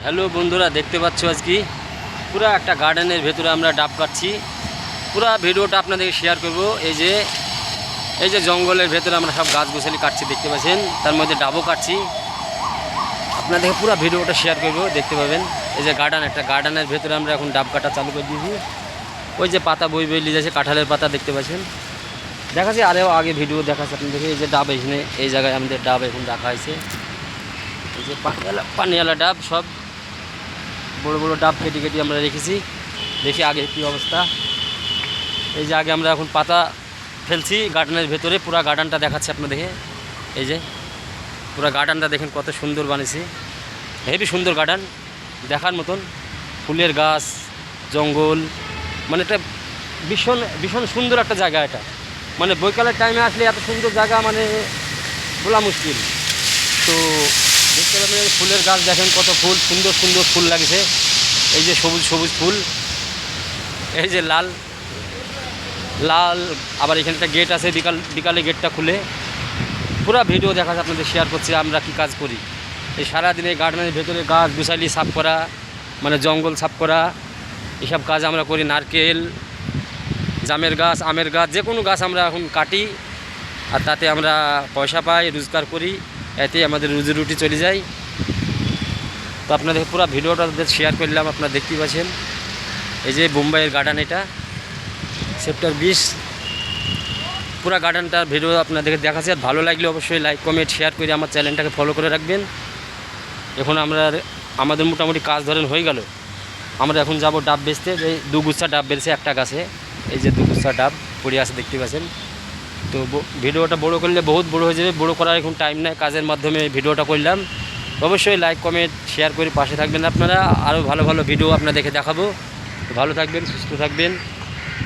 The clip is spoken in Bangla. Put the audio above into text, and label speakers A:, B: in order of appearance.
A: হ্যালো বন্ধুরা, দেখতে পাচ্ছ আজকে পুরো একটা গার্ডেনের ভেতরে আমরা ডাব কাটছি। পুরো ভিডিওটা আপনাদেরকে শেয়ার করব। এই যে জঙ্গলের ভেতরে আমরা সব গাছ গোছালি কাটছি, দেখতে পাচ্ছেন, তার মধ্যে ডাবও কাটছি। আপনাদেরকে পুরো ভিডিওটা শেয়ার করব, দেখতে পাবেন। এই যে একটা গার্ডেনের ভেতরে আমরা এখন ডাব কাটা চালু করে দিয়েছি। ওই যে পাতা বই লিয়ে যাচ্ছে, কাঁঠালের পাতা দেখতে পাচ্ছেন, দেখাচ্ছি। আরেও আগে ভিডিও দেখাচ্ছে আপনাদেরকে। এই যে ডাব, এখানে এই জায়গায় আমাদের ডাব এখন রাখা হয়েছে। এই যে পানিওয়ালা ডাব, সব বড় বড় ডাব কেটে আমরা রেখেছি। দেখি আগে কী অবস্থা। এই যে আগে আমরা এখন পাতা ফেলছি গার্ডেনের ভেতরে। পুরো গার্ডেনটা দেখাচ্ছে আপনাদেরকে। এই যে পুরো গার্ডেনটা দেখেন কত সুন্দর বানিয়েছি, হেভি সুন্দর গার্ডেন, দেখার মতন। ফুলের গাছ, জঙ্গল, মানে একটা ভীষণ ভীষণ সুন্দর একটা জায়গা এটা। মানে বৈকালের টাইমে আসলে এত সুন্দর জায়গা মানে বলা মুশকিল। তো দেখতে পাবেন ফুলের গাছ, দেখেন কত ফুল, সুন্দর সুন্দর ফুল লাগছে। এই যে সবুজ সবুজ ফুল, এই যে লাল লাল। আবার এখানে একটা গেট আছে, বিকালে গেটটা খুলে। পুরো ভিডিও দেখা যায়, আপনাদের শেয়ার করছি আমরা কি কাজ করি। এই সারাদিনে গার্ডেনের ভেতরে গাছ গুছালি সাফ করা, মানে জঙ্গল সাফ করা, এসব কাজ আমরা করি। নারকেল, জামের গাছ, আমের গাছ, যে কোনো গাছ আমরা এখন কাটি, আর তাতে আমরা পয়সা পাই, রোজগার করি, এতে আমাদের রুজি রুটি চলে যায়। তো আপনাদের পুরো ভিডিওটা শেয়ার করলাম, আপনারা দেখতেই পাচ্ছেন। এই যে বোম্বাইয়ের গার্ডেন, এটা সেক্টর 20। পুরো গার্ডেনটার ভিডিও আপনাদেরকে দেখাচ্ছি। আর ভালো লাগলে অবশ্যই লাইক কমেন্ট শেয়ার করে আমার চ্যানেলটাকে ফলো করে রাখবেন। এখন আমাদের মোটামুটি কাজ ধরেন হয়ে গেল। আমরা এখন যাব ডাব বেচতে। এই 2 গুচ্ছা ডাব বেরছে একটা গাছে। এই যে 2 গুচ্ছা ডাব পড়ে আছে, দেখতে পাচ্ছেন। তো ভিডিওটা বড় করলে বহুত বড় হয়ে যাবে, বড় করার এখন টাইম নাই, কাজের মাধ্যমে ভিডিওটা করলাম। অবশ্যই লাইক কমেন্ট শেয়ার করে পাশে থাকবেন আপনারা। আরও ভালো ভালো ভিডিও আপনাদেরকে দেখাবো। ভালো থাকবেন, সুস্থ থাকবেন।